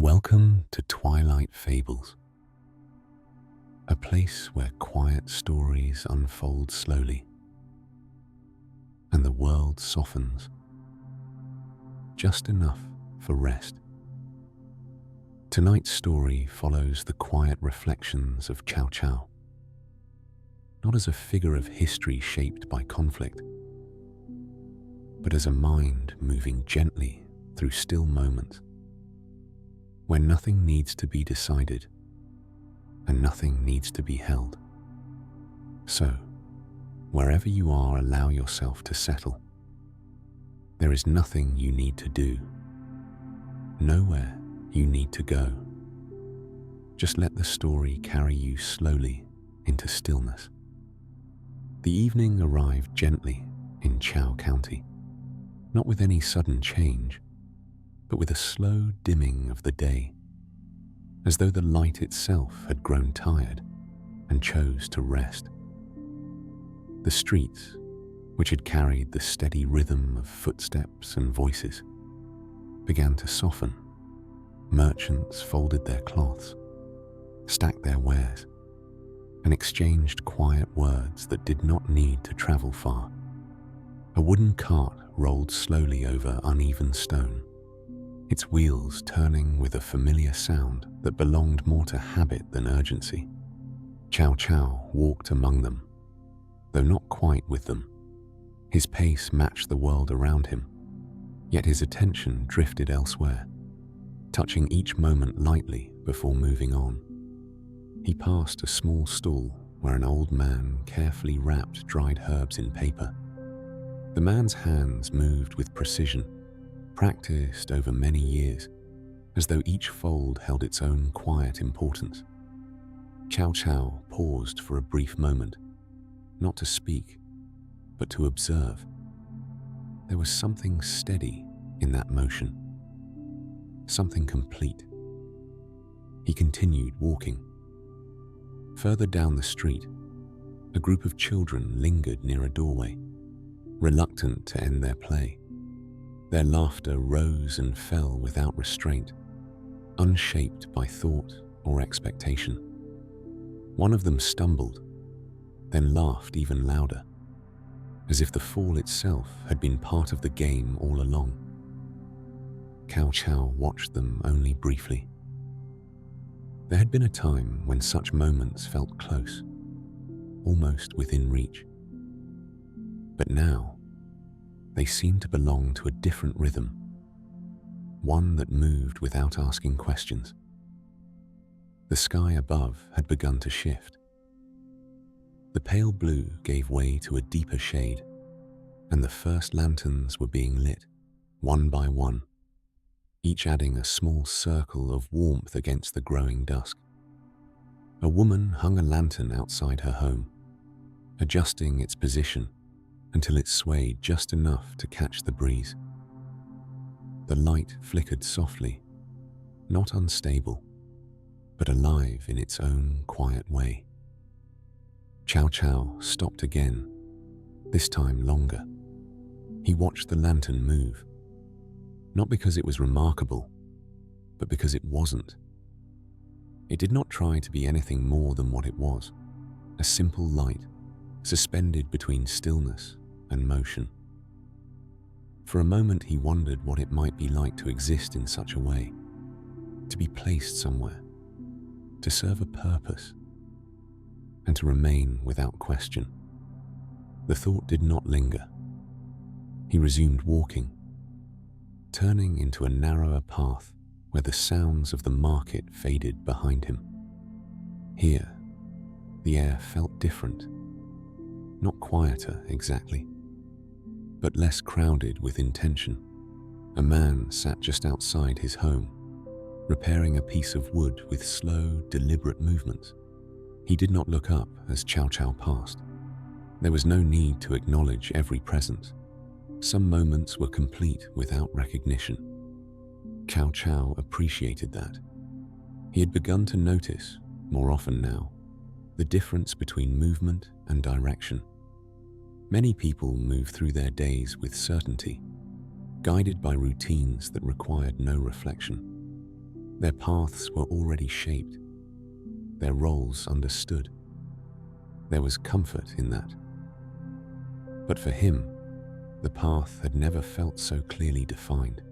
Welcome to Twilight Fables, a place where quiet stories unfold slowly and the world softens just enough for rest. Tonight's story follows the quiet reflections of Cao Cao, not as a figure of history shaped by conflict, but as a mind moving gently through still moments when nothing needs to be decided and nothing needs to be held. So, wherever you are, allow yourself to settle. There is nothing you need to do, nowhere you need to go. Just let the story carry you slowly into stillness. The evening arrived gently in Cao County, not with any sudden change, but with a slow dimming of the day, as though the light itself had grown tired and chose to rest. The streets, which had carried the steady rhythm of footsteps and voices, began to soften. Merchants folded their cloths, stacked their wares, and exchanged quiet words that did not need to travel far. A wooden cart rolled slowly over uneven stone, its wheels turning with a familiar sound that belonged more to habit than urgency. Cao Cao walked among them, though not quite with them. His pace matched the world around him, yet his attention drifted elsewhere, touching each moment lightly before moving on. He passed a small stall where an old man carefully wrapped dried herbs in paper. The man's hands moved with precision, practiced over many years, as though each fold held its own quiet importance. Cao Cao paused for a brief moment, not to speak, but to observe. There was something steady in that motion, something complete. He continued walking. Further down the street, a group of children lingered near a doorway, reluctant to end their play. Their laughter rose and fell without restraint, unshaped by thought or expectation. One of them stumbled, then laughed even louder, as if the fall itself had been part of the game all along. Cao Cao watched them only briefly. There had been a time when such moments felt close, almost within reach. But now, they seemed to belong to a different rhythm, one that moved without asking questions. The sky above had begun to shift. The pale blue gave way to a deeper shade, and the first lanterns were being lit, one by one, each adding a small circle of warmth against the growing dusk. A woman hung a lantern outside her home, adjusting its position until it swayed just enough to catch the breeze. The light flickered softly, not unstable, but alive in its own quiet way. Cao Cao stopped again, this time longer. He watched the lantern move, not because it was remarkable, but because it wasn't. It did not try to be anything more than what it was, a simple light, suspended between stillness and motion. For a moment he wondered what it might be like to exist in such a way, to be placed somewhere, to serve a purpose, and to remain without question. The thought did not linger. He resumed walking, turning into a narrower path where the sounds of the market faded behind him. Here, the air felt different, not quieter exactly, but less crowded with intention. A man sat just outside his home, repairing a piece of wood with slow, deliberate movements. He did not look up as Cao Cao passed. There was no need to acknowledge every presence. Some moments were complete without recognition. Cao Cao appreciated that. He had begun to notice, more often now, the difference between movement and direction. Many people move through their days with certainty, guided by routines that required no reflection. Their paths were already shaped, their roles understood. There was comfort in that. But for him, the path had never felt so clearly defined.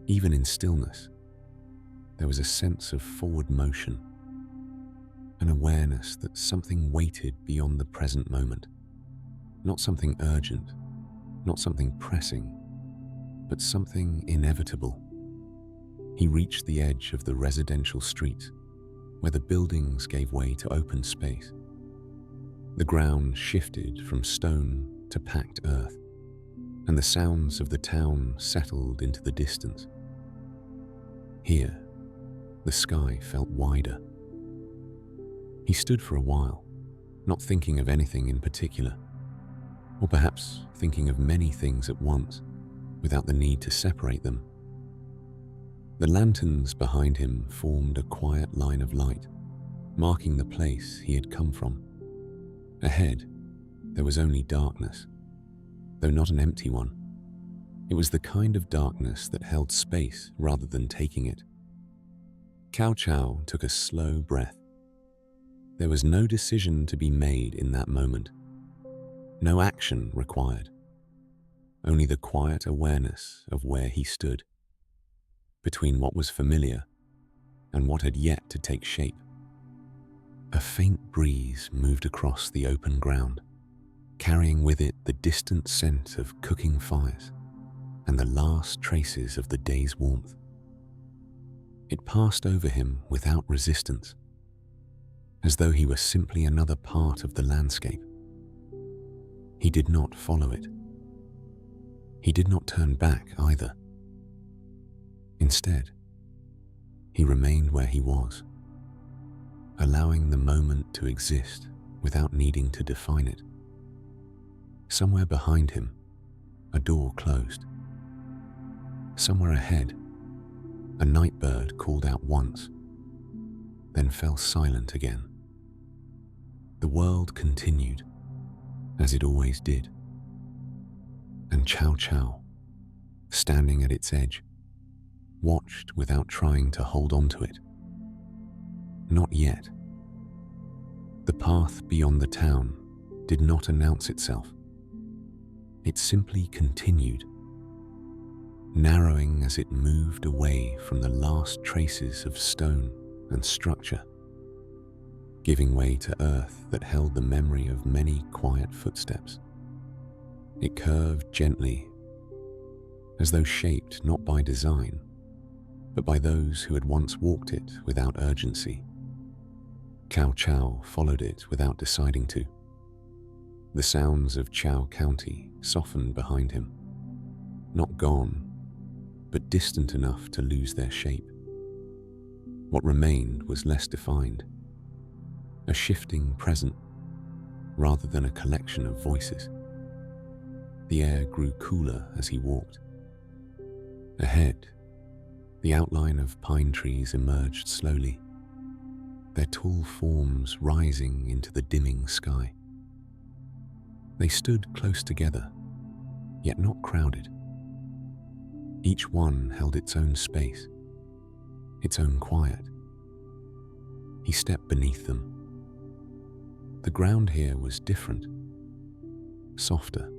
Even in stillness, there was a sense of forward motion, an awareness that something waited beyond the present moment. Not something urgent, not something pressing, but something inevitable. He reached the edge of the residential street, where the buildings gave way to open space. The ground shifted from stone to packed earth, and the sounds of the town settled into the distance. Here, the sky felt wider. He stood for a while, not thinking of anything in particular, or perhaps thinking of many things at once, without the need to separate them. The lanterns behind him formed a quiet line of light, marking the place he had come from. Ahead, there was only darkness, though not an empty one. It was the kind of darkness that held space rather than taking it. Cao Cao took a slow breath. There was no decision to be made in that moment. No action required. Only the quiet awareness of where he stood, between what was familiar and what had yet to take shape. A faint breeze moved across the open ground, carrying with it the distant scent of cooking fires and the last traces of the day's warmth. It passed over him without resistance, as though he were simply another part of the landscape. He did not follow it. He did not turn back either. Instead, he remained where he was, allowing the moment to exist without needing to define it. Somewhere behind him, a door closed. Somewhere ahead, a night bird called out once, then fell silent again. The world continued, as it always did. And Cao Cao, standing at its edge, watched without trying to hold on to it. Not yet. The path beyond the town did not announce itself. It simply continued, narrowing as it moved away from the last traces of stone and structure, giving way to earth that held the memory of many quiet footsteps. It curved gently, as though shaped not by design, but by those who had once walked it without urgency. Cao Cao followed it without deciding to. The sounds of Chao County softened behind him, not gone, but distant enough to lose their shape. What remained was less defined, a shifting present rather than a collection of voices. The air grew cooler as he walked. Ahead, the outline of pine trees emerged slowly, their tall forms rising into the dimming sky. They stood close together, yet not crowded. Each one held its own space, its own quiet. He stepped beneath them. The ground here was different, softer,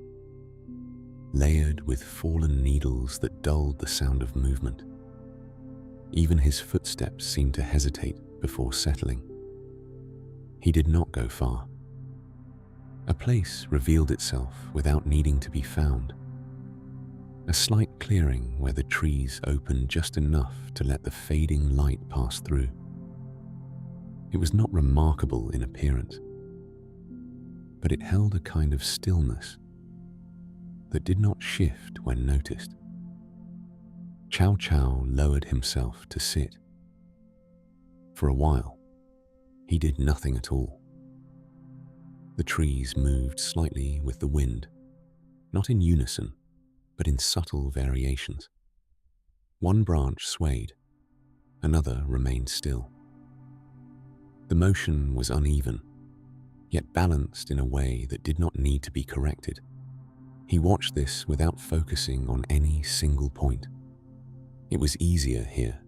layered with fallen needles that dulled the sound of movement. Even his footsteps seemed to hesitate before settling. He did not go far. A place revealed itself without needing to be found. A slight clearing where the trees opened just enough to let the fading light pass through. It was not remarkable in appearance, but it held a kind of stillness that did not shift when noticed. Cao Cao lowered himself to sit. For a while, he did nothing at all. The trees moved slightly with the wind, not in unison, but in subtle variations. One branch swayed, another remained still. The motion was uneven, yet balanced in a way that did not need to be corrected. He watched this without focusing on any single point. It was easier here,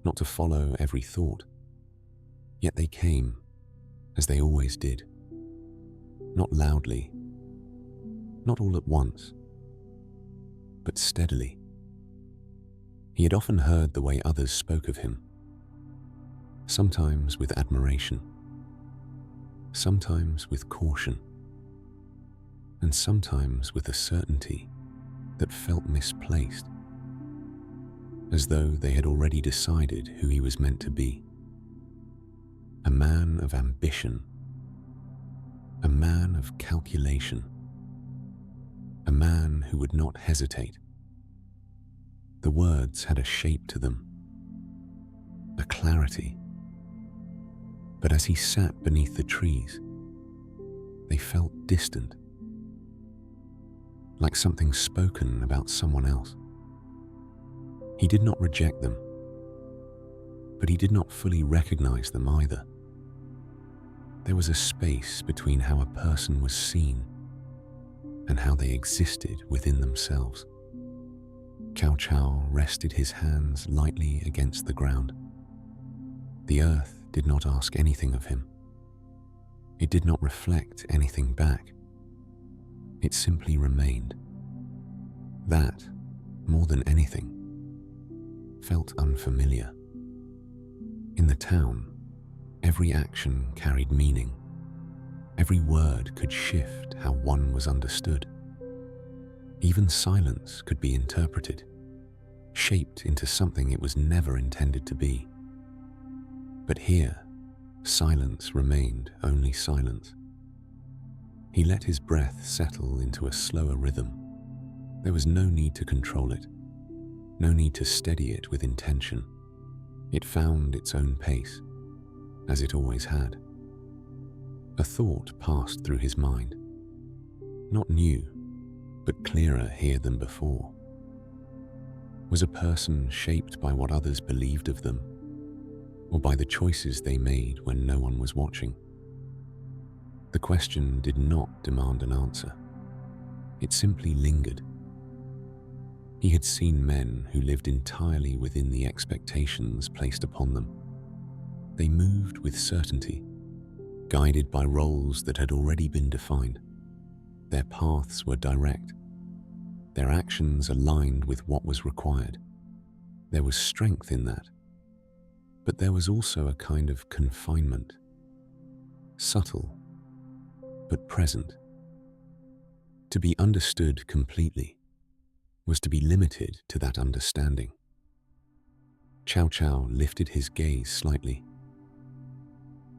not to follow every thought. Yet they came, as they always did. Not loudly, not all at once, but steadily. He had often heard the way others spoke of him, sometimes with admiration, sometimes with caution, and sometimes with a certainty that felt misplaced, as though they had already decided who he was meant to be. A man of ambition, a man of calculation, a man who would not hesitate. The words had a shape to them, a clarity. But as he sat beneath the trees, they felt distant, like something spoken about someone else. He did not reject them, but he did not fully recognize them either. There was a space between how a person was seen and how they existed within themselves. Cao Cao rested his hands lightly against the ground. The earth did not ask anything of him. It did not reflect anything back. It simply remained. That, more than anything, felt unfamiliar. In the town, every action carried meaning. Every word could shift how one was understood. Even silence could be interpreted, shaped into something it was never intended to be. But here, silence remained only silence. He let his breath settle into a slower rhythm. There was no need to control it, no need to steady it with intention. It found its own pace, as it always had. A thought passed through his mind, not new, but clearer here than before. Was a person shaped by what others believed of them, or by the choices they made when no one was watching? The question did not demand an answer. It simply lingered. He had seen men who lived entirely within the expectations placed upon them. They moved with certainty, guided by roles that had already been defined. Their paths were direct. Their actions aligned with what was required. There was strength in that. But there was also a kind of confinement, subtle, but present. To be understood completely was to be limited to that understanding. Cao Cao lifted his gaze slightly.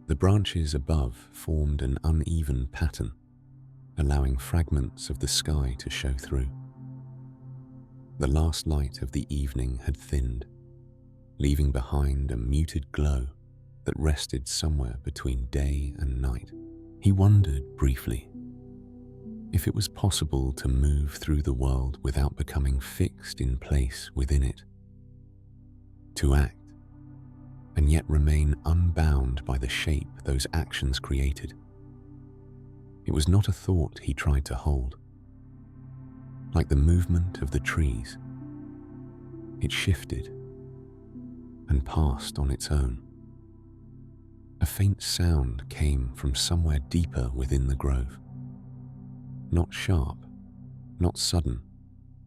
The branches above formed an uneven pattern, allowing fragments of the sky to show through. The last light of the evening had thinned, leaving behind a muted glow that rested somewhere between day and night. He wondered briefly if it was possible to move through the world without becoming fixed in place within it. To act, and yet remain unbound by the shape those actions created. It was not a thought he tried to hold. Like the movement of the trees, it shifted and passed on its own. A faint sound came from somewhere deeper within the grove. Not sharp, not sudden,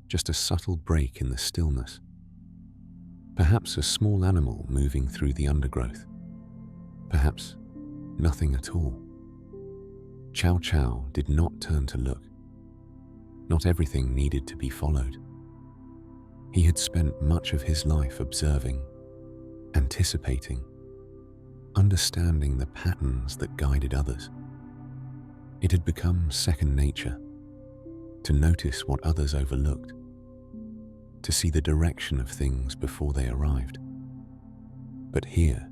just a subtle break in the stillness. Perhaps a small animal moving through the undergrowth. Perhaps nothing at all. Cao Cao did not turn to look. Not everything needed to be followed. He had spent much of his life observing, anticipating, understanding the patterns that guided others. It had become second nature to notice what others overlooked, to see the direction of things before they arrived. But here,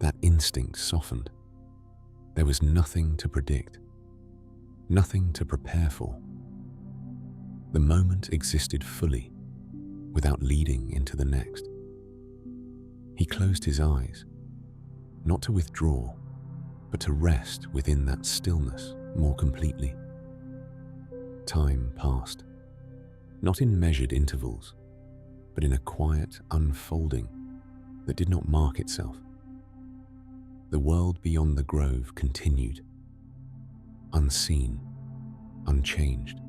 that instinct softened. There was nothing to predict, nothing to prepare for. The moment existed fully, without leading into the next. He closed his eyes, not to withdraw, but to rest within that stillness more completely. Time passed, not in measured intervals, but in a quiet unfolding, that did not mark itself. The world beyond the grove continued, unseen, unchanged.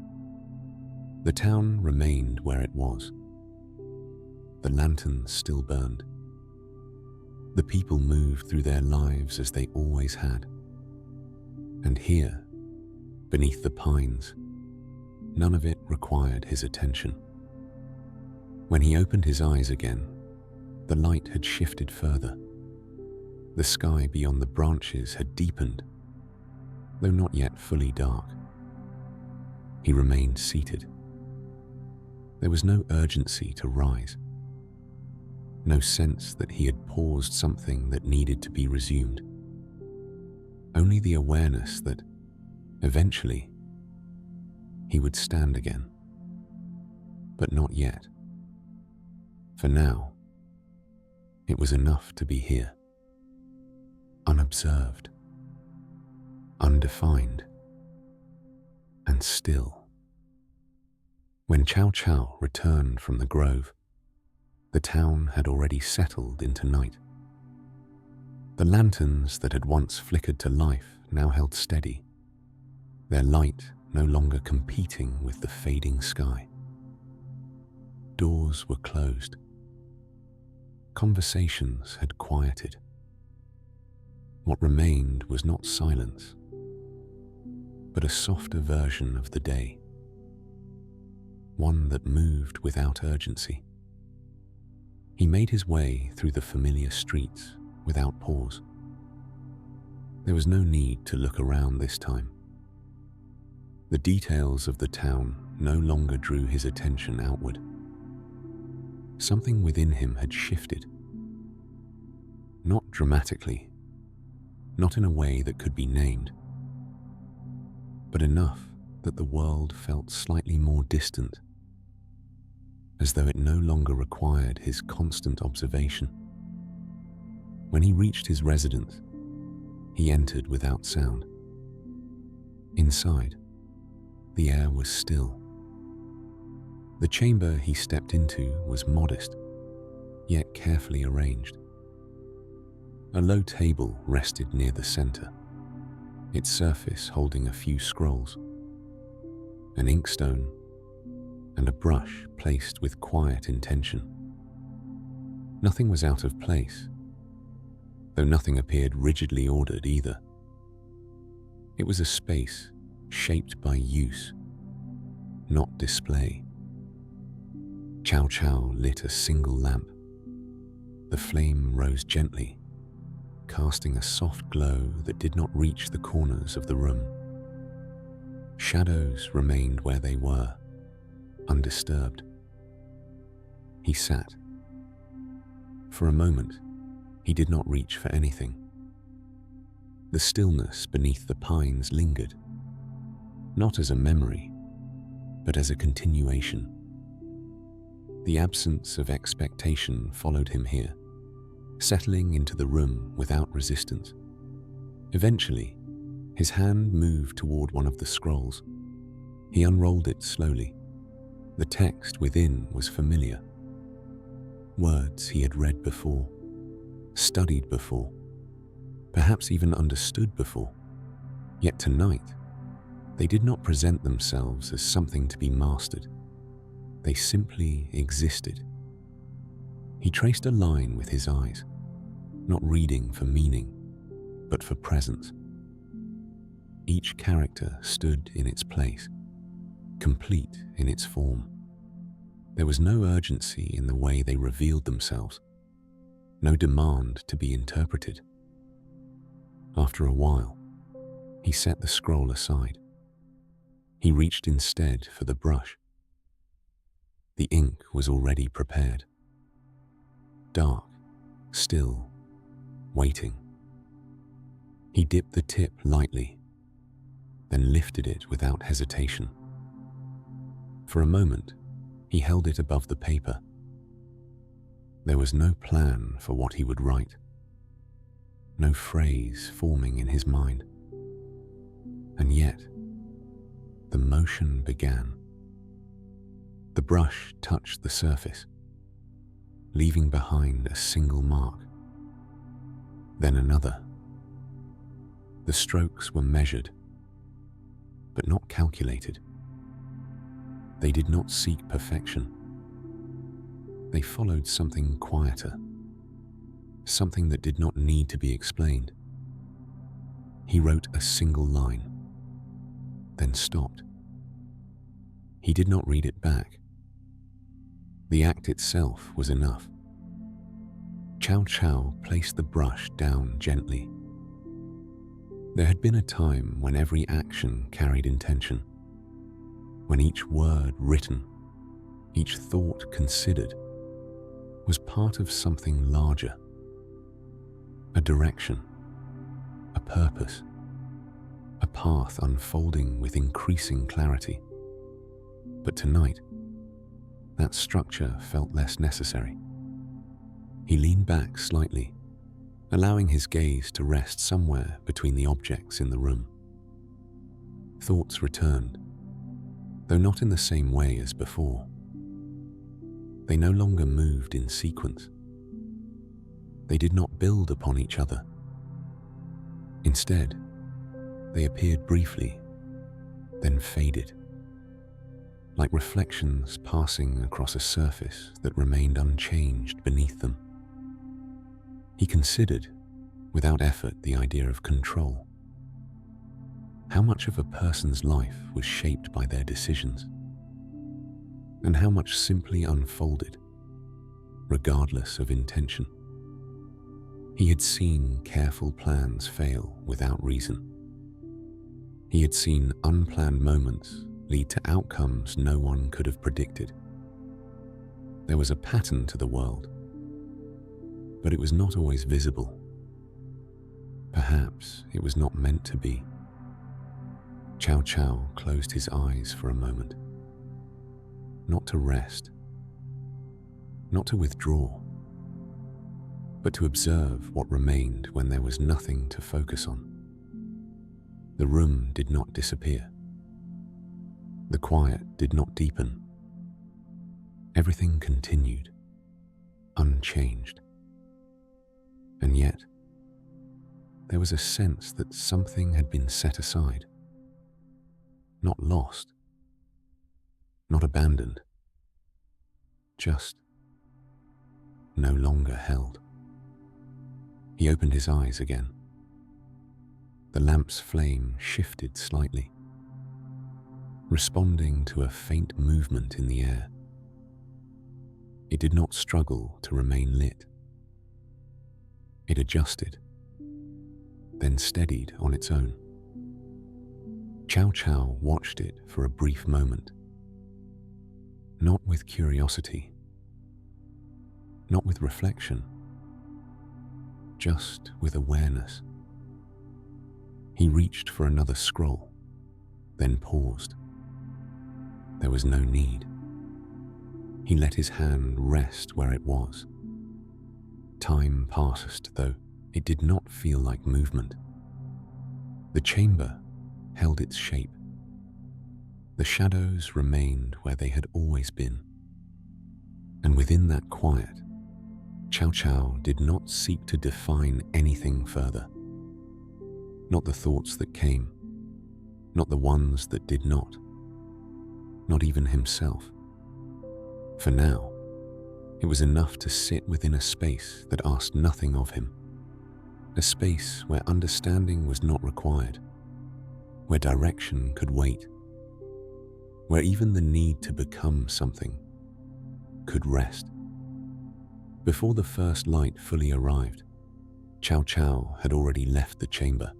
The town remained where it was. The lanterns still burned. The people moved through their lives as they always had. And here, beneath the pines, none of it required his attention. When he opened his eyes again, the light had shifted further. The sky beyond the branches had deepened, though not yet fully dark. He remained seated. There was no urgency to rise, no sense that he had paused something that needed to be resumed. Only the awareness that, eventually, he would stand again. But not yet. For now, it was enough to be here, unobserved, undefined, and still. When Cao Cao returned from the grove, the town had already settled into night. The lanterns that had once flickered to life now held steady, their light no longer competing with the fading sky. Doors were closed. Conversations had quieted. What remained was not silence, but a softer version of the day, one that moved without urgency. He made his way through the familiar streets without pause. There was no need to look around this time. The details of the town no longer drew his attention outward. Something within him had shifted. Not dramatically, not in a way that could be named, but enough that the world felt slightly more distant, as though it no longer required his constant observation. When he reached his residence, he entered without sound. Inside, the air was still. The chamber he stepped into was modest, yet carefully arranged. A low table rested near the center, its surface holding a few scrolls, an inkstone, and a brush placed with quiet intention. Nothing was out of place, though nothing appeared rigidly ordered either. It was a space shaped by use, not display. Cao Cao lit a single lamp. The flame rose gently, casting a soft glow that did not reach the corners of the room. Shadows remained where they were, undisturbed. He sat. For a moment, he did not reach for anything. The stillness beneath the pines lingered, not as a memory, but as a continuation. The absence of expectation followed him here, settling into the room without resistance. Eventually, his hand moved toward one of the scrolls. He unrolled it slowly. The text within was familiar. Words he had read before, studied before, perhaps even understood before. Yet tonight, they did not present themselves as something to be mastered. They simply existed. He traced a line with his eyes, not reading for meaning, but for presence. Each character stood in its place, complete in its form. There was no urgency in the way they revealed themselves, no demand to be interpreted. After a while, he set the scroll aside. He reached instead for the brush. The ink was already prepared. Dark, still, waiting. He dipped the tip lightly, then lifted it without hesitation. For a moment, he held it above the paper. There was no plan for what he would write, no phrase forming in his mind. And yet, the motion began. The brush touched the surface. leaving behind a single mark, then another. The strokes were measured, but not calculated. They did not seek perfection. They followed something quieter, something that did not need to be explained. He wrote a single line, then stopped. He did not read it back. The act itself was enough. Cao Cao placed the brush down gently. There had been a time when every action carried intention, when each word written, each thought considered, was part of something larger, a direction, a purpose, a path unfolding with increasing clarity. But tonight, that structure felt less necessary. He leaned back slightly, allowing his gaze to rest somewhere between the objects in the room. Thoughts returned, though not in the same way as before. They no longer moved in sequence. They did not build upon each other. Instead, they appeared briefly, then faded, like reflections passing across a surface that remained unchanged beneath them. He considered, without effort, the idea of control. How much of a person's life was shaped by their decisions, and how much simply unfolded, regardless of intention. He had seen careful plans fail without reason. He had seen unplanned moments lead to outcomes no one could have predicted. There was a pattern to the world, but it was not always visible. Perhaps it was not meant to be. Cao Cao closed his eyes for a moment, not to rest, not to withdraw, but to observe what remained when there was nothing to focus on. The room did not disappear. The quiet did not deepen. Everything continued, unchanged. And yet, there was a sense that something had been set aside, not lost, not abandoned, just no longer held. He opened his eyes again. The lamp's flame shifted slightly, responding to a faint movement in the air. It did not struggle to remain lit. It adjusted, then steadied on its own. Cao Cao watched it for a brief moment, not with curiosity, not with reflection, just with awareness. He reached for another scroll, then paused. There was no need. He let his hand rest where it was. Time passed, though it did not feel like movement. The chamber held its shape. The shadows remained where they had always been. And within that quiet, Cao Cao did not seek to define anything further. Not the thoughts that came, not the ones that did not even himself. For now, it was enough to sit within a space that asked nothing of him, a space where understanding was not required, where direction could wait, where even the need to become something could rest. Before the first light fully arrived, Cao Cao had already left the chamber.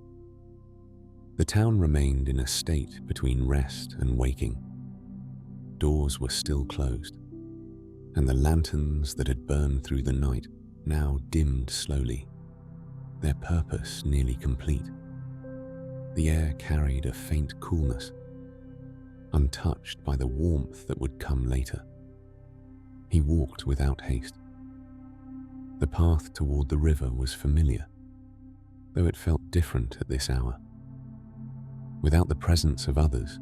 The town remained in a state between rest and waking. Doors were still closed, and the lanterns that had burned through the night now dimmed slowly, their purpose nearly complete. The air carried a faint coolness, untouched by the warmth that would come later. He walked without haste. The path toward the river was familiar, though it felt different at this hour. Without the presence of others,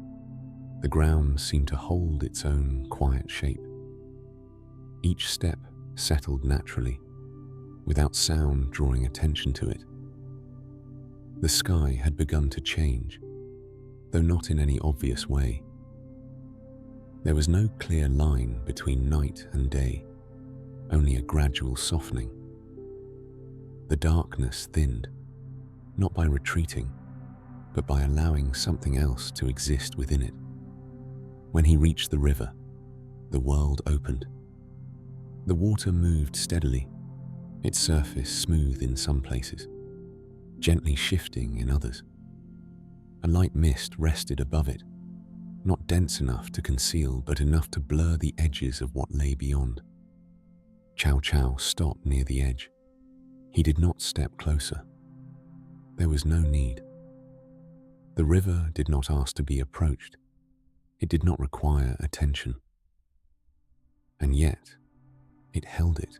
the ground seemed to hold its own quiet shape. Each step settled naturally, without sound drawing attention to it. The sky had begun to change, though not in any obvious way. There was no clear line between night and day, only a gradual softening. The darkness thinned, not by retreating, but by allowing something else to exist within it. When he reached the river, the world opened. The water moved steadily, its surface smooth in some places, gently shifting in others. A light mist rested above it, not dense enough to conceal, but enough to blur the edges of what lay beyond. Cao Cao stopped near the edge. He did not step closer. There was no need. The river did not ask to be approached. It did not require attention. And yet, it held it.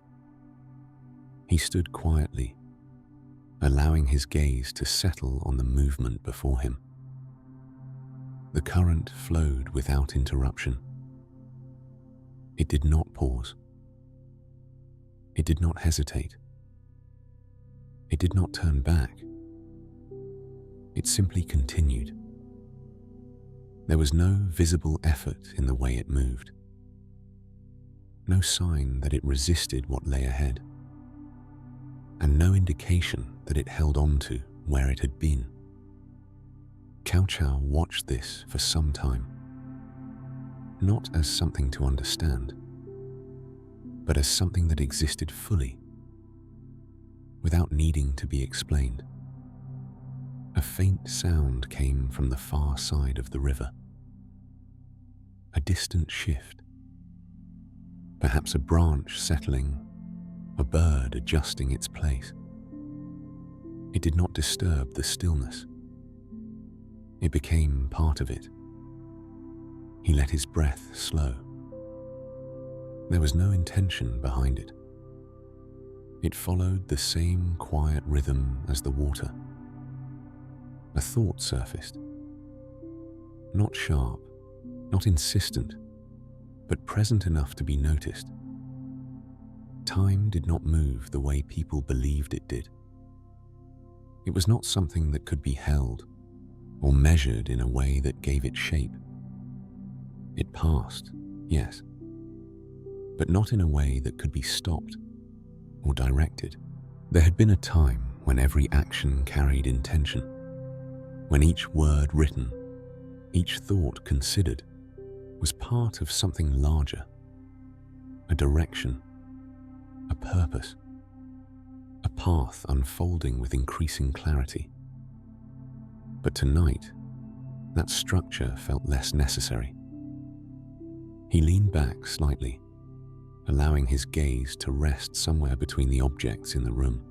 He stood quietly, allowing his gaze to settle on the movement before him. The current flowed without interruption. It did not pause. It did not hesitate. It did not turn back. It simply continued. There was no visible effort in the way it moved. No sign that it resisted what lay ahead, and no indication that it held on to where it had been. Cao Cao watched this for some time, not as something to understand, but as something that existed fully, without needing to be explained. A faint sound came from the far side of the river. A distant shift. Perhaps a branch settling, a bird adjusting its place. It did not disturb the stillness. It became part of it. He let his breath slow. There was no intention behind it. It followed the same quiet rhythm as the water. A thought surfaced. Not sharp, not insistent, but present enough to be noticed. Time did not move the way people believed it did. It was not something that could be held or measured in a way that gave it shape. It passed, yes, but not in a way that could be stopped or directed. There had been a time when every action carried intention, when each word written, each thought considered, was part of something larger, a direction, a purpose, a path unfolding with increasing clarity. But tonight, that structure felt less necessary. He leaned back slightly, allowing his gaze to rest somewhere between the objects in the room.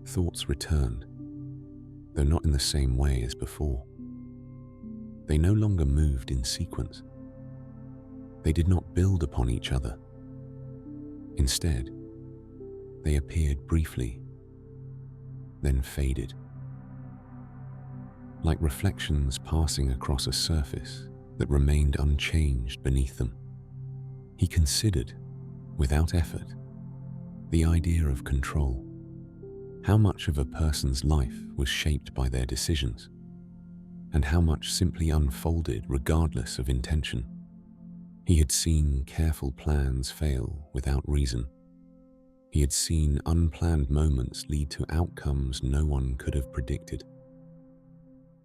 Thoughts returned, though not in the same way as before. They no longer moved in sequence. They did not build upon each other. Instead, they appeared briefly, then faded. Like reflections passing across a surface that remained unchanged beneath them. He considered, without effort, the idea of control. How much of a person's life was shaped by their decisions, and how much simply unfolded regardless of intention. He had seen careful plans fail without reason. He had seen unplanned moments lead to outcomes no one could have predicted.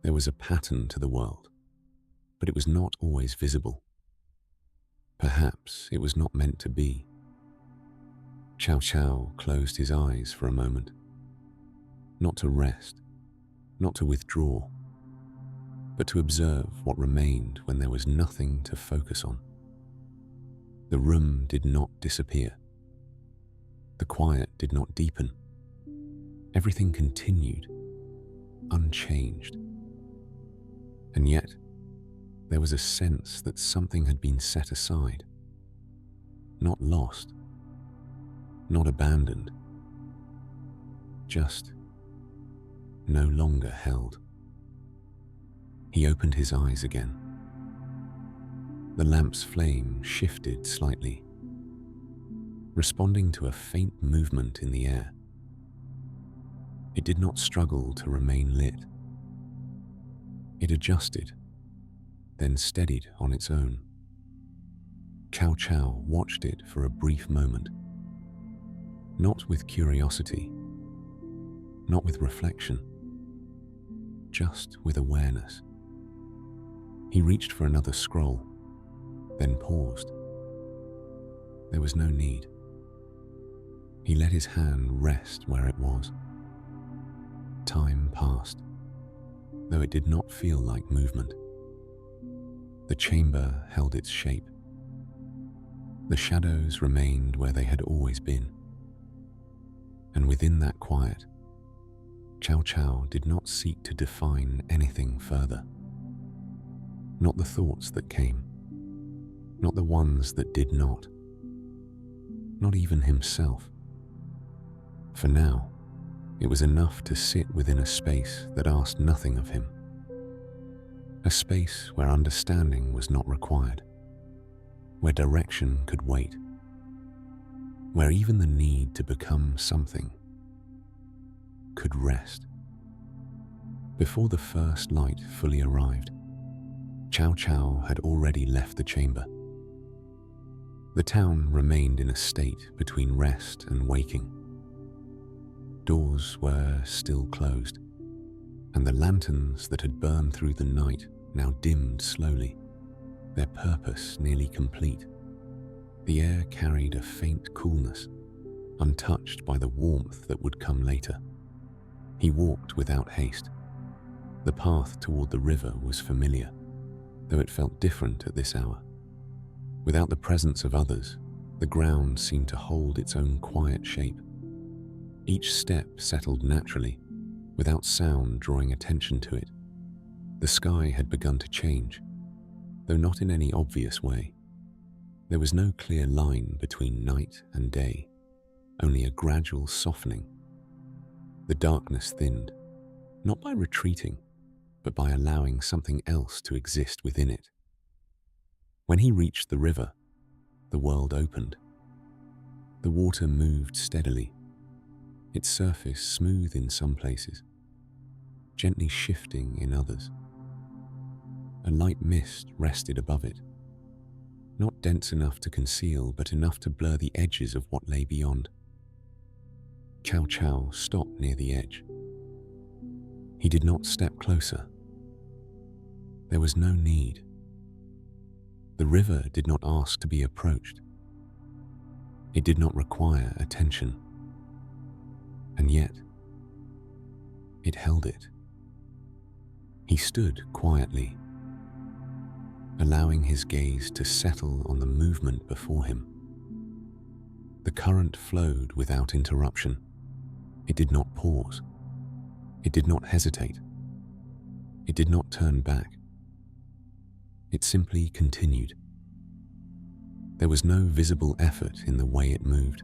There was a pattern to the world, but it was not always visible. Perhaps it was not meant to be. Cao Cao closed his eyes for a moment. Not to rest, not to withdraw, but to observe what remained when there was nothing to focus on. The room did not disappear. The quiet did not deepen. Everything continued, unchanged. And yet, there was a sense that something had been set aside. Not lost, not abandoned, just no longer held. He opened his eyes again. The lamp's flame shifted slightly. responding to a faint movement in the air. It did not struggle to remain lit. It adjusted, then steadied on its own. Cao Cao watched it for a brief moment, not with curiosity, not with reflection, just with awareness. He reached for another scroll, then paused. There was no need. He let his hand rest where it was. Time passed, though it did not feel like movement. The chamber held its shape. The shadows remained where they had always been. And within that quiet, Cao Cao did not seek to define anything further. Not the thoughts that came, not the ones that did not even himself. For now, it was enough to sit within a space that asked nothing of him. A space where understanding was not required, where direction could wait, where even the need to become something could rest. Before the first light fully arrived, Cao Cao had already left the chamber. The town remained in a state between rest and waking. Doors were still closed, and the lanterns that had burned through the night now dimmed slowly, their purpose nearly complete. The air carried a faint coolness, untouched by the warmth that would come later. He walked without haste. The path toward the river was familiar, though it felt different at this hour. Without the presence of others, the ground seemed to hold its own quiet shape. Each step settled naturally, without sound drawing attention to it. The sky had begun to change, though not in any obvious way. There was no clear line between night and day, only a gradual softening. The darkness thinned, not by retreating, but by allowing something else to exist within it. When he reached the river, the world opened. The water moved steadily, its surface smooth in some places, gently shifting in others. A light mist rested above it, not dense enough to conceal, but enough to blur the edges of what lay beyond. Cao Cao stopped near the edge. He did not step closer. There was no need. The river did not ask to be approached. It did not require attention. And yet, it held it. He stood quietly, allowing his gaze to settle on the movement before him. The current flowed without interruption. It did not pause. It did not hesitate. It did not turn back. It simply continued. There was no visible effort in the way it moved,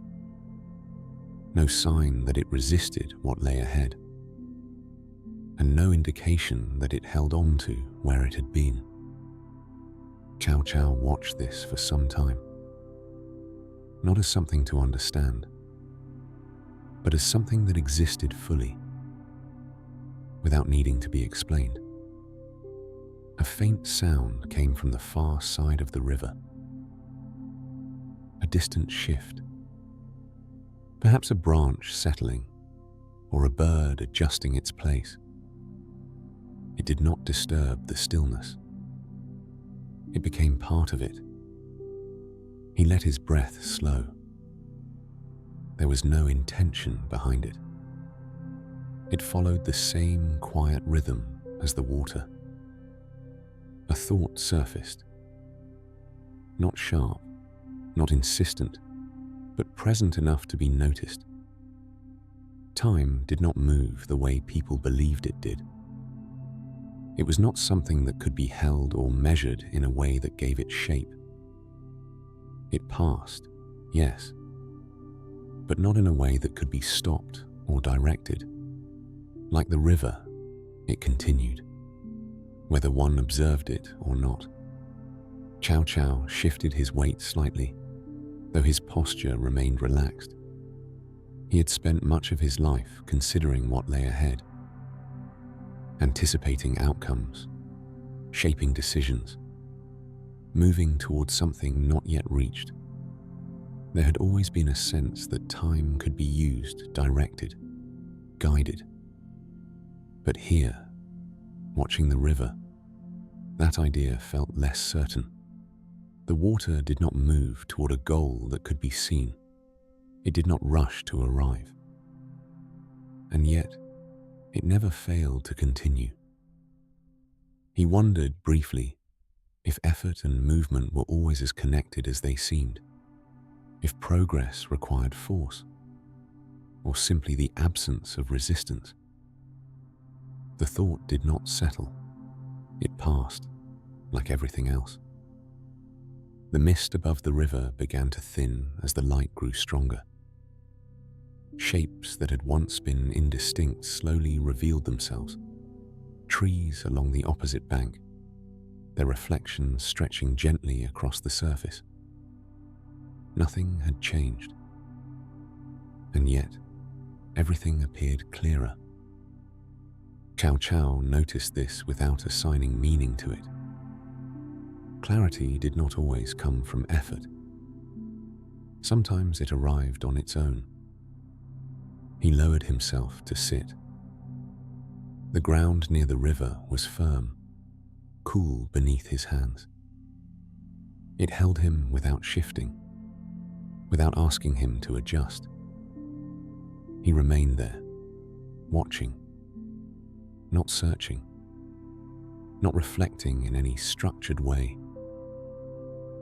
no sign that it resisted what lay ahead, and no indication that it held on to where it had been. Cao Cao watched this for some time, not as something to understand, but as something that existed fully, without needing to be explained. A faint sound came from the far side of the river. A distant shift. Perhaps a branch settling, or a bird adjusting its place. It did not disturb the stillness. It became part of it. He let his breath slow. There was no intention behind it. It followed the same quiet rhythm as the water. A thought surfaced. Not sharp, not insistent, but present enough to be noticed. Time did not move the way people believed it did. It was not something that could be held or measured in a way that gave it shape. It passed, yes, but not in a way that could be stopped or directed. Like the river, it continued, whether one observed it or not. Cao Cao shifted his weight slightly, though his posture remained relaxed. He had spent much of his life considering what lay ahead, anticipating outcomes, shaping decisions, moving towards something not yet reached. There had always been a sense that time could be used, directed, guided. But here, watching the river, that idea felt less certain. The water did not move toward a goal that could be seen. It did not rush to arrive. And yet, it never failed to continue. He wondered briefly if effort and movement were always as connected as they seemed, if progress required force, or simply the absence of resistance. The thought did not settle. It passed, like everything else. The mist above the river began to thin as the light grew stronger. Shapes that had once been indistinct slowly revealed themselves. Trees along the opposite bank, their reflections stretching gently across the surface. Nothing had changed. And yet, everything appeared clearer. Cao Cao noticed this without assigning meaning to it. Clarity did not always come from effort. Sometimes it arrived on its own. He lowered himself to sit. The ground near the river was firm, cool beneath his hands. It held him without shifting, without asking him to adjust. He remained there, watching, not searching, not reflecting in any structured way,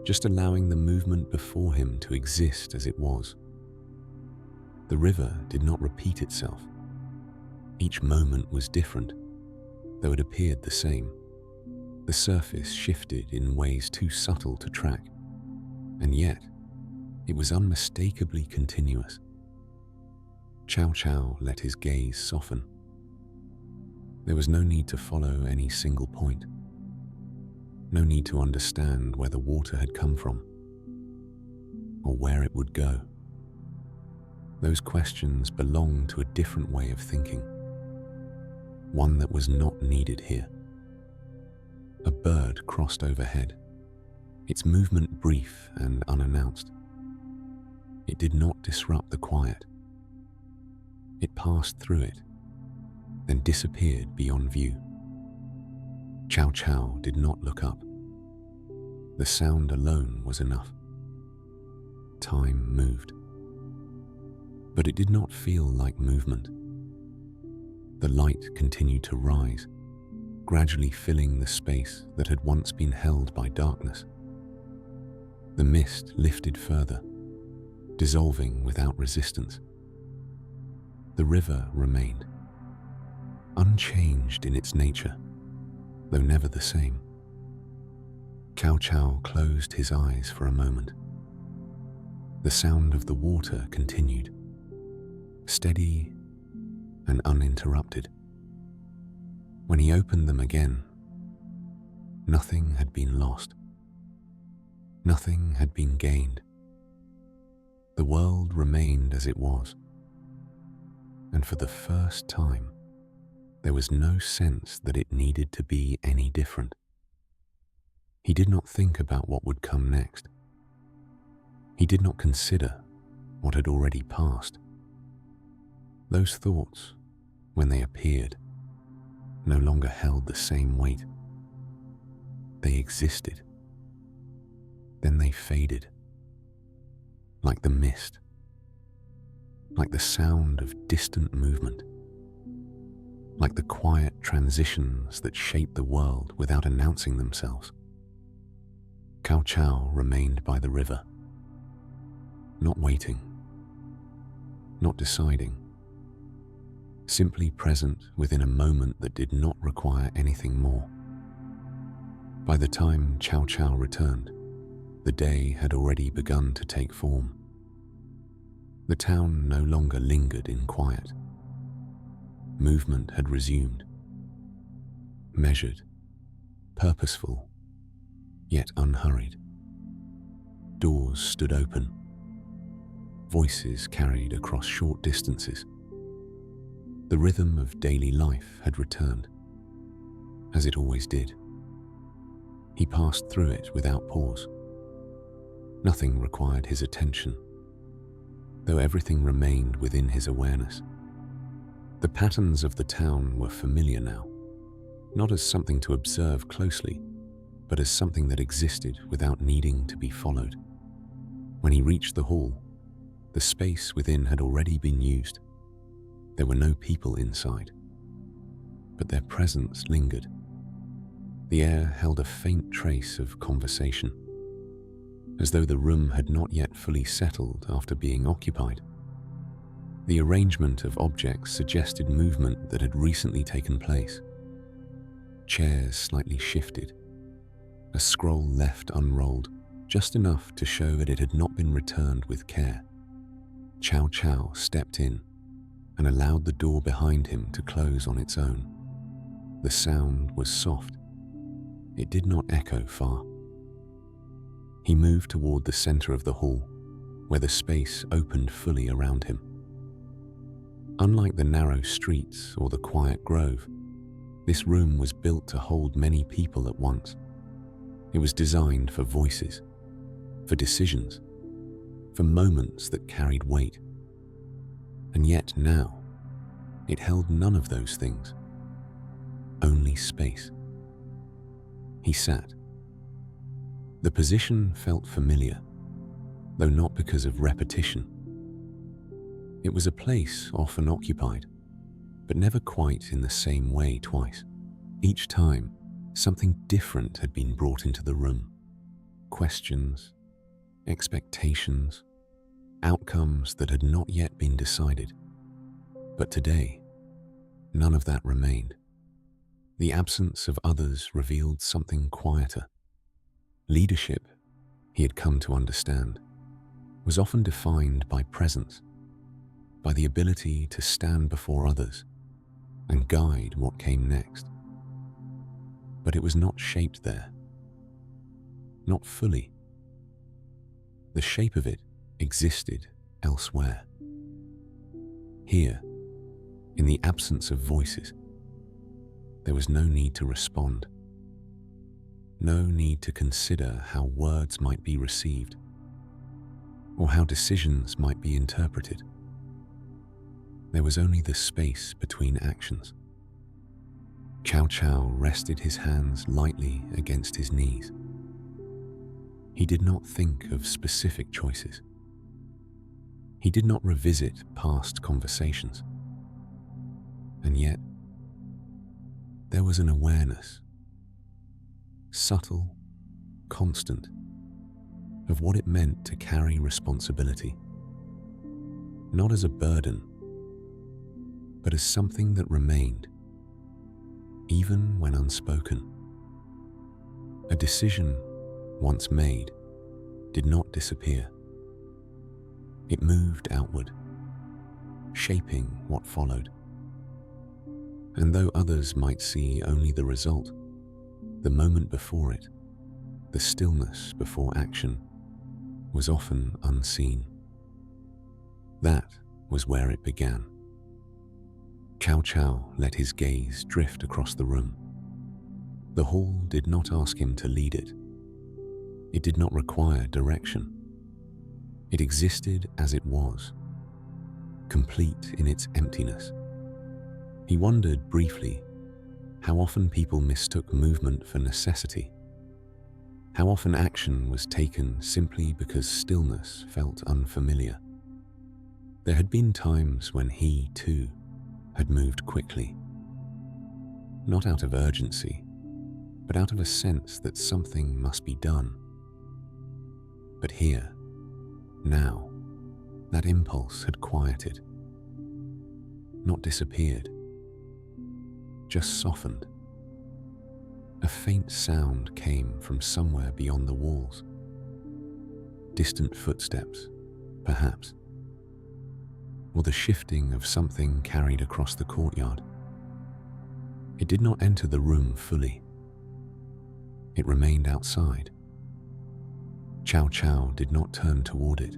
just allowing the movement before him to exist as it was. The river did not repeat itself. Each moment was different, though it appeared the same. The surface shifted in ways too subtle to track, and yet it was unmistakably continuous. Cao Cao let his gaze soften. There was no need to follow any single point. No need to understand where the water had come from, or where it would go. Those questions belonged to a different way of thinking, one that was not needed here. A bird crossed overhead, its movement brief and unannounced. It did not disrupt the quiet. It passed through it, then disappeared beyond view. Cao Cao did not look up. The sound alone was enough. Time moved. But it did not feel like movement. The light continued to rise, gradually filling the space that had once been held by darkness. The mist lifted further, dissolving without resistance. The river remained, unchanged in its nature, though never the same. Cao Cao closed his eyes for a moment. The sound of the water continued, steady and uninterrupted. When he opened them again, nothing had been lost. Nothing had been gained. The world remained as it was. And for the first time, there was no sense that it needed to be any different. He did not think about what would come next. He did not consider what had already passed. Those thoughts, when they appeared, no longer held the same weight. They existed. Then they faded, like the mist, like the sound of distant movement, like the quiet transitions that shape the world without announcing themselves. Cao Cao remained by the river, not waiting, not deciding, simply present within a moment that did not require anything more. By the time Cao Cao returned, the day had already begun to take form. The town no longer lingered in quiet. Movement had resumed, measured, purposeful, yet unhurried. Doors stood open, voices carried across short distances. The rhythm of daily life had returned, as it always did. He passed through it without pause. Nothing required his attention, though everything remained within his awareness. The patterns of the town were familiar now, not as something to observe closely, but as something that existed without needing to be followed. When he reached the hall, the space within had already been used. There were no people inside, but their presence lingered. The air held a faint trace of conversation, as though the room had not yet fully settled after being occupied. The arrangement of objects suggested movement that had recently taken place. Chairs slightly shifted, a scroll left unrolled, just enough to show that it had not been returned with care. Cao Cao stepped in and allowed the door behind him to close on its own. The sound was soft. It did not echo far. He moved toward the center of the hall, where the space opened fully around him. Unlike the narrow streets or the quiet grove, this room was built to hold many people at once. It was designed for voices, for decisions, for moments that carried weight. And yet now, it held none of those things, only space. He sat. The position felt familiar, though not because of repetition. It was a place often occupied, but never quite in the same way twice. Each time, something different had been brought into the room. Questions, expectations, outcomes that had not yet been decided. But today, none of that remained. The absence of others revealed something quieter. Leadership, he had come to understand, was often defined by presence, by the ability to stand before others and guide what came next. But it was not shaped there, not fully. The shape of it existed elsewhere. Here, in the absence of voices, there was no need to respond, no need to consider how words might be received or how decisions might be interpreted. There was only the space between actions. Cao Cao rested his hands lightly against his knees. He did not think of specific choices. He did not revisit past conversations. And yet, there was an awareness, subtle, constant, of what it meant to carry responsibility, not as a burden, but as something that remained, even when unspoken. A decision, once made, did not disappear. It moved outward, shaping what followed. And though others might see only the result, the moment before it, the stillness before action, was often unseen. That was where it began. Cao Cao let his gaze drift across the room. The hall did not ask him to lead it. It did not require direction. It existed as it was, complete in its emptiness. He wondered briefly how often people mistook movement for necessity, how often action was taken simply because stillness felt unfamiliar. There had been times when he, too, had moved quickly, not out of urgency, but out of a sense that something must be done. But here, now, that impulse had quieted, not disappeared, just softened. A faint sound came from somewhere beyond the walls. Distant footsteps, perhaps, or the shifting of something carried across the courtyard. It did not enter the room fully. It remained outside. Cao Cao did not turn toward it.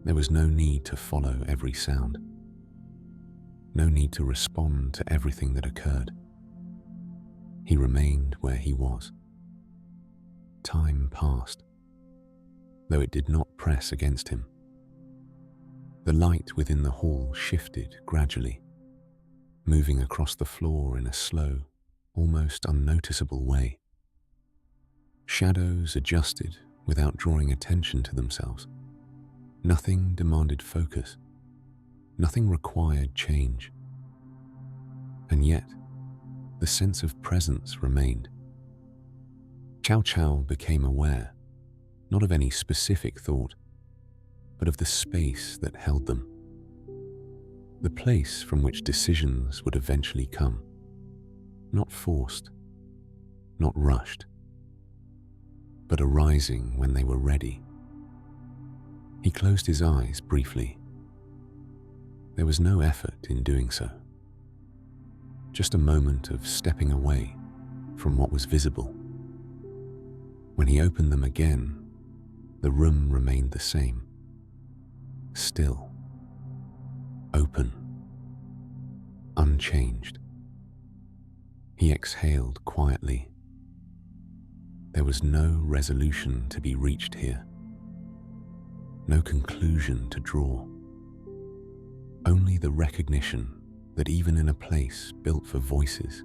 There was no need to follow every sound, no need to respond to everything that occurred. He remained where he was. Time passed, though it did not press against him. The light within the hall shifted gradually, moving across the floor in a slow, almost unnoticeable way. Shadows adjusted without drawing attention to themselves. Nothing demanded focus. Nothing required change. And yet, the sense of presence remained. Cao Cao became aware, not of any specific thought, but of the space that held them. The place from which decisions would eventually come. Not forced, not rushed, but arising when they were ready. He closed his eyes briefly. There was no effort in doing so. Just a moment of stepping away from what was visible. When he opened them again, the room remained the same. Still. Open. Unchanged. He exhaled quietly. There was no resolution to be reached here. No conclusion to draw. Only the recognition that even in a place built for voices,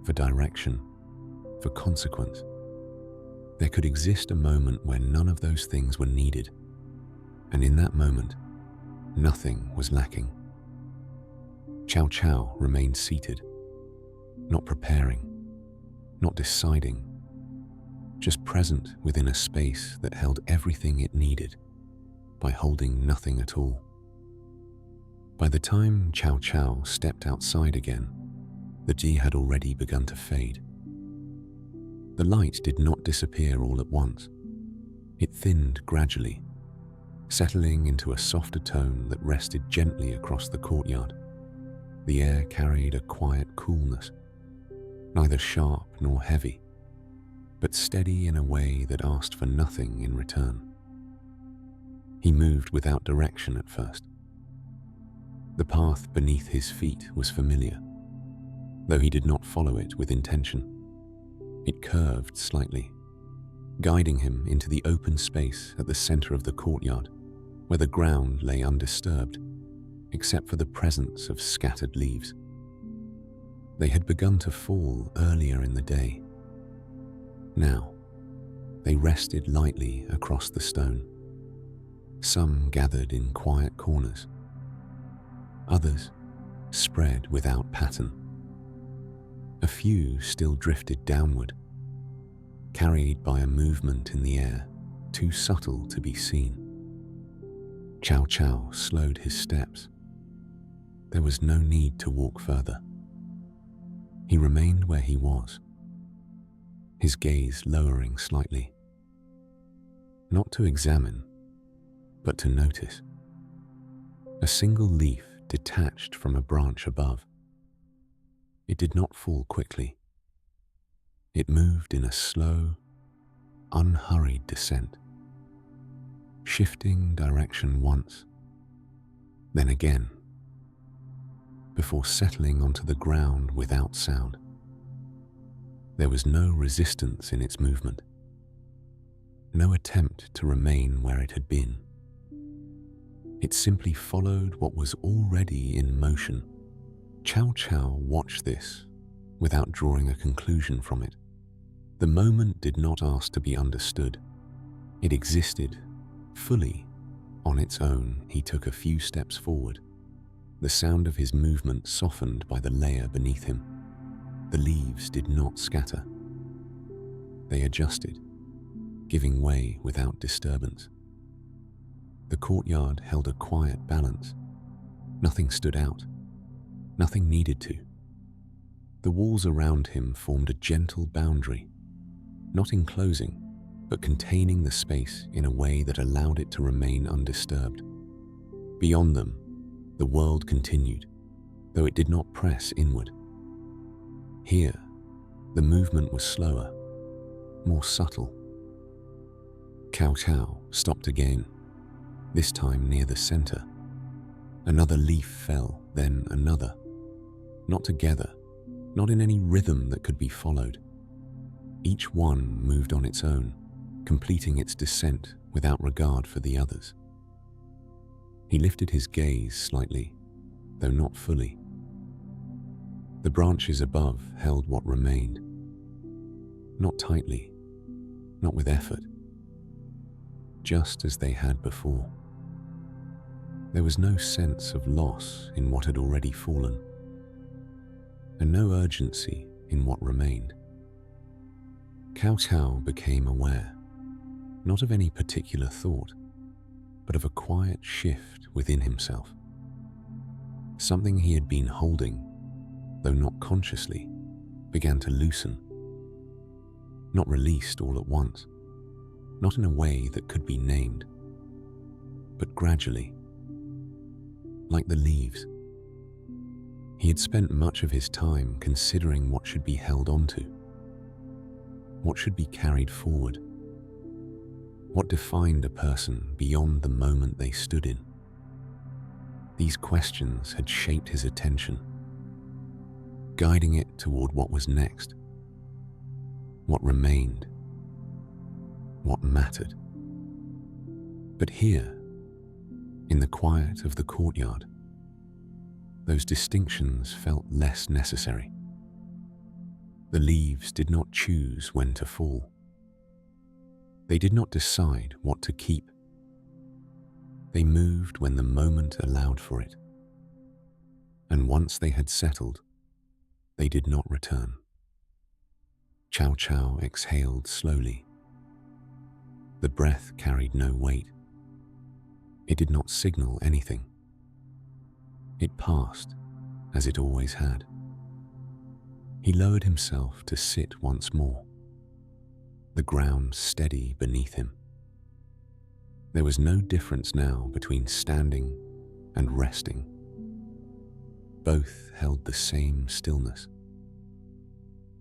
for direction, for consequence, there could exist a moment where none of those things were needed, and in that moment, nothing was lacking. Cao Cao remained seated, not preparing, not deciding, just present within a space that held everything it needed by holding nothing at all. By the time Cao Cao stepped outside again, the day had already begun to fade. The light did not disappear all at once. It thinned gradually, settling into a softer tone that rested gently across the courtyard. The air carried a quiet coolness, neither sharp nor heavy, but steady in a way that asked for nothing in return. He moved without direction at first. The path beneath his feet was familiar, though he did not follow it with intention. It curved slightly, guiding him into the open space at the center of the courtyard, where the ground lay undisturbed, except for the presence of scattered leaves. They had begun to fall earlier in the day. Now, they rested lightly across the stone. Some gathered in quiet corners. Others spread without pattern. A few still drifted downward, carried by a movement in the air too subtle to be seen. Cao Cao slowed his steps. There was no need to walk further. He remained where he was, his gaze lowering slightly. Not to examine, but to notice. A single leaf detached from a branch above. It did not fall quickly. It moved in a slow, unhurried descent, shifting direction once, then again, before settling onto the ground without sound. There was no resistance in its movement, no attempt to remain where it had been. It simply followed what was already in motion. Cao Cao watched this without drawing a conclusion from it. The moment did not ask to be understood. It existed fully on its own. He took a few steps forward. The sound of his movement softened by the layer beneath him. The leaves did not scatter. They adjusted, giving way without disturbance. The courtyard held a quiet balance. Nothing stood out. Nothing needed to. The walls around him formed a gentle boundary, not enclosing, but containing the space in a way that allowed it to remain undisturbed. Beyond them, the world continued, though it did not press inward. Here, the movement was slower, more subtle. Cao Cao stopped again, this time near the center. Another leaf fell, then another. Not together, not in any rhythm that could be followed. Each one moved on its own, completing its descent without regard for the others. He lifted his gaze slightly, though not fully. The branches above held what remained. Not tightly, not with effort. Just as they had before. There was no sense of loss in what had already fallen, and no urgency in what remained. Cao Cao became aware, not of any particular thought, but of a quiet shift within himself. Something he had been holding, though not consciously, began to loosen. Not released all at once, not in a way that could be named, but gradually, like the leaves. He had spent much of his time considering what should be held onto, what should be carried forward, what defined a person beyond the moment they stood in. These questions had shaped his attention, guiding it toward what was next, what remained, what mattered. But here, in the quiet of the courtyard, those distinctions felt less necessary. The leaves did not choose when to fall. They did not decide what to keep. They moved when the moment allowed for it. And once they had settled, they did not return. Cao Cao exhaled slowly. The breath carried no weight. It did not signal anything. It passed, as it always had. He lowered himself to sit once more, the ground steady beneath him. There was no difference now between standing and resting. Both held the same stillness.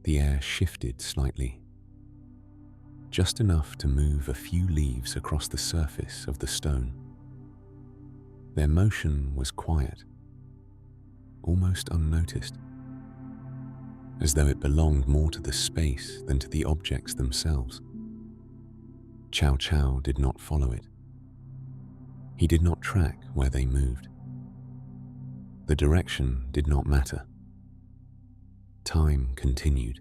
The air shifted slightly, just enough to move a few leaves across the surface of the stone. Their motion was quiet, almost unnoticed, as though it belonged more to the space than to the objects themselves. Cao Cao did not follow it. He did not track where they moved. The direction did not matter. Time continued,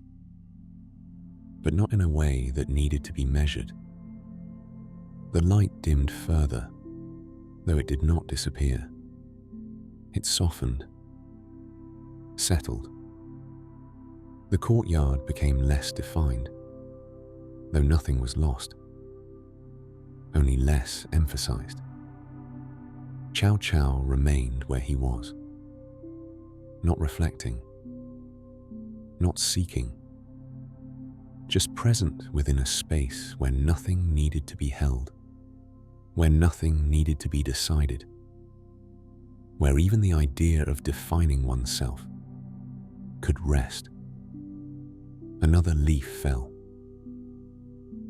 but not in a way that needed to be measured. The light dimmed further, though it did not disappear. It softened, settled. The courtyard became less defined, though nothing was lost, only less emphasized. Cao Cao remained where he was, not reflecting, not seeking, just present within a space where nothing needed to be held, where nothing needed to be decided, where even the idea of defining oneself could rest. Another leaf fell,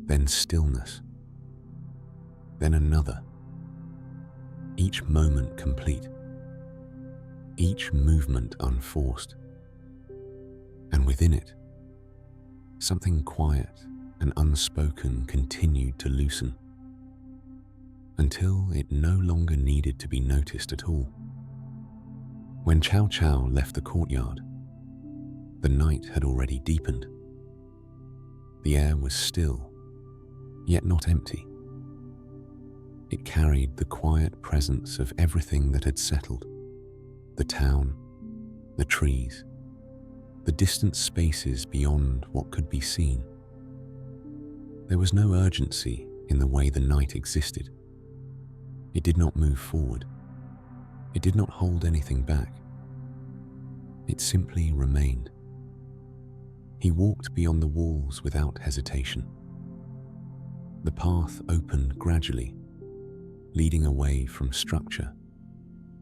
then stillness, then another, each moment complete, each movement unforced, and within it, something quiet and unspoken continued to loosen, until it no longer needed to be noticed at all. When Cao Cao left the courtyard, the night had already deepened. The air was still, yet not empty. It carried the quiet presence of everything that had settled: the town, the trees, the distant spaces beyond what could be seen. There was no urgency in the way the night existed. It did not move forward. It did not hold anything back. It simply remained. He walked beyond the walls without hesitation. The path opened gradually, leading away from structure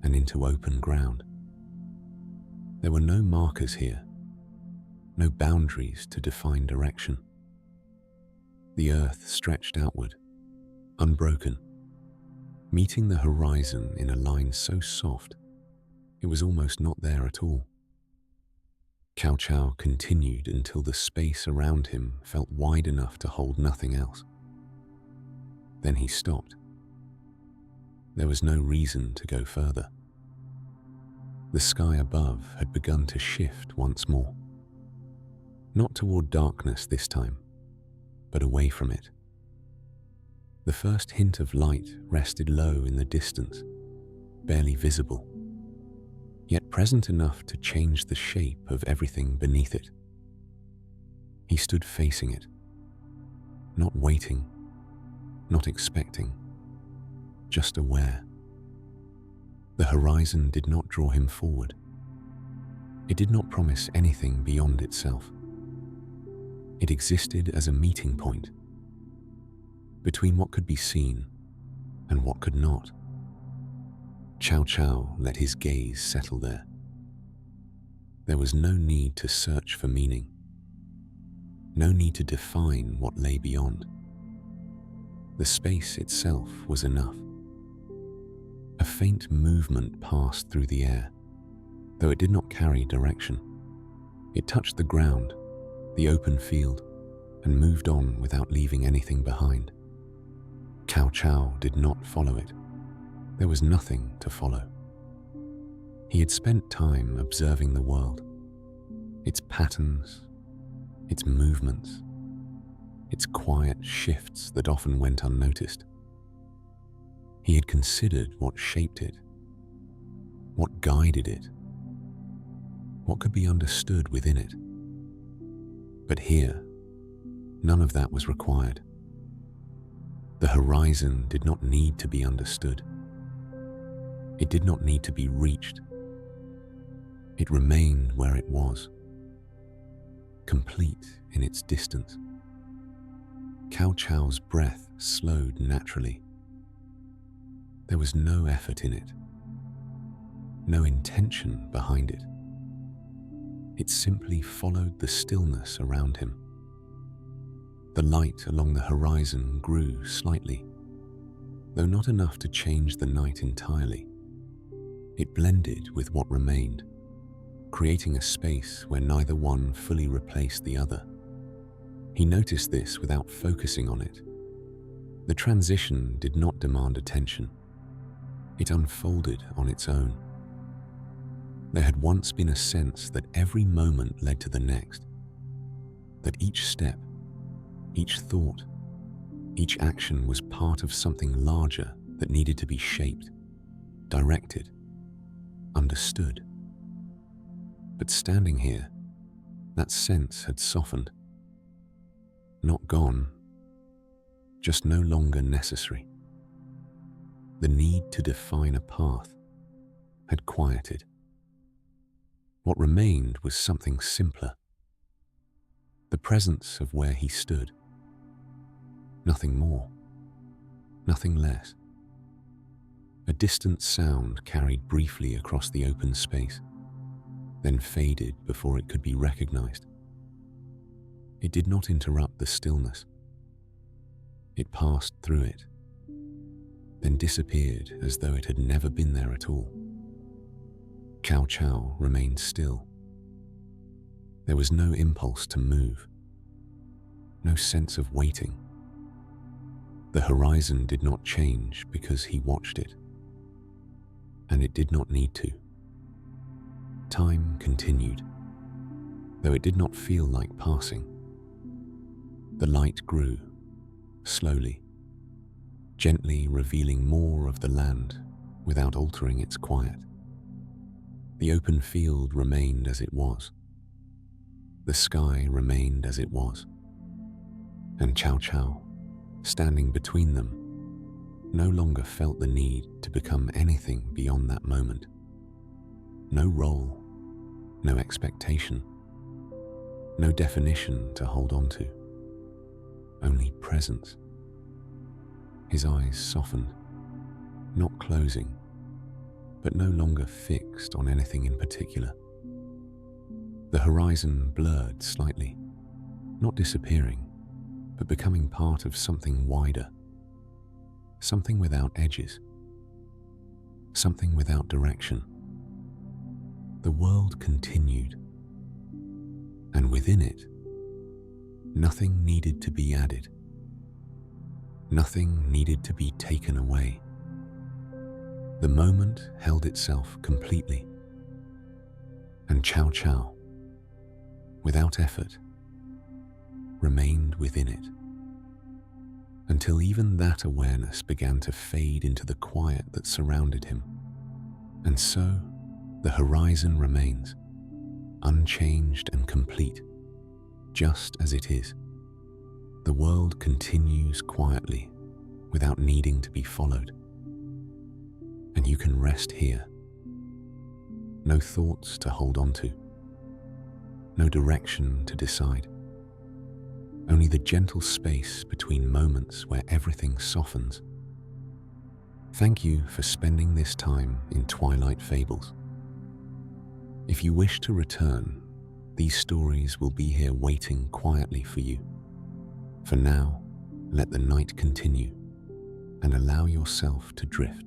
and into open ground. There were no markers here, no boundaries to define direction. The earth stretched outward, unbroken, meeting the horizon in a line so soft it was almost not there at all. Cao Cao continued until the space around him felt wide enough to hold nothing else. Then he stopped. There was no reason to go further. The sky above had begun to shift once more. Not toward darkness this time, but away from it. The first hint of light rested low in the distance, barely visible, yet present enough to change the shape of everything beneath it. He stood facing it, not waiting, not expecting, just aware. The horizon did not draw him forward. It did not promise anything beyond itself. It existed as a meeting point between what could be seen and what could not. Cao Cao let his gaze settle there. There was no need to search for meaning, no need to define what lay beyond. The space itself was enough. A faint movement passed through the air, though it did not carry direction. It touched the ground, the open field, and moved on without leaving anything behind. Cao Cao did not follow it. There was nothing to follow. He had spent time observing the world, its patterns, its movements, its quiet shifts that often went unnoticed. He had considered what shaped it, what guided it, what could be understood within it. But here, none of that was required. The horizon did not need to be understood. It did not need to be reached. It remained where it was, complete in its distance. Cao Cao's breath slowed naturally. There was no effort in it, no intention behind it. It simply followed the stillness around him. The light along the horizon grew slightly, though not enough to change the night entirely. It blended with what remained, creating a space where neither one fully replaced the other. He noticed this without focusing on it. The transition did not demand attention. It unfolded on its own. There had once been a sense that every moment led to the next, that each step, each thought, each action was part of something larger that needed to be shaped, directed, understood. But standing here, that sense had softened. Not gone, just no longer necessary. The need to define a path had quieted. What remained was something simpler. The presence of where he stood. Nothing more, nothing less. A distant sound carried briefly across the open space, then faded before it could be recognized. It did not interrupt the stillness. It passed through it, then disappeared as though it had never been there at all. Cao Cao remained still. There was no impulse to move, no sense of waiting. The horizon did not change because he watched it, and it did not need to. Time continued, though it did not feel like passing. The light grew, slowly, gently revealing more of the land without altering its quiet. The open field remained as it was. The sky remained as it was. And Cao Cao, standing between them, no longer felt the need to become anything beyond that moment. No role, no expectation, no definition to hold on to, only presence. His eyes softened, not closing, but no longer fixed on anything in particular. The horizon blurred slightly, not disappearing, but becoming part of something wider, something without edges, something without direction. The world continued, and within it, nothing needed to be added. Nothing needed to be taken away. The moment held itself completely, and Cao Cao, without effort, remained within it, until even that awareness began to fade into the quiet that surrounded him. And so, the horizon remains, unchanged and complete, just as it is. The world continues quietly, without needing to be followed. And you can rest here. No thoughts to hold on to. No direction to decide. Only the gentle space between moments where everything softens. Thank you for spending this time in Twilight Fables. If you wish to return, these stories will be here waiting quietly for you. For now, let the night continue and allow yourself to drift.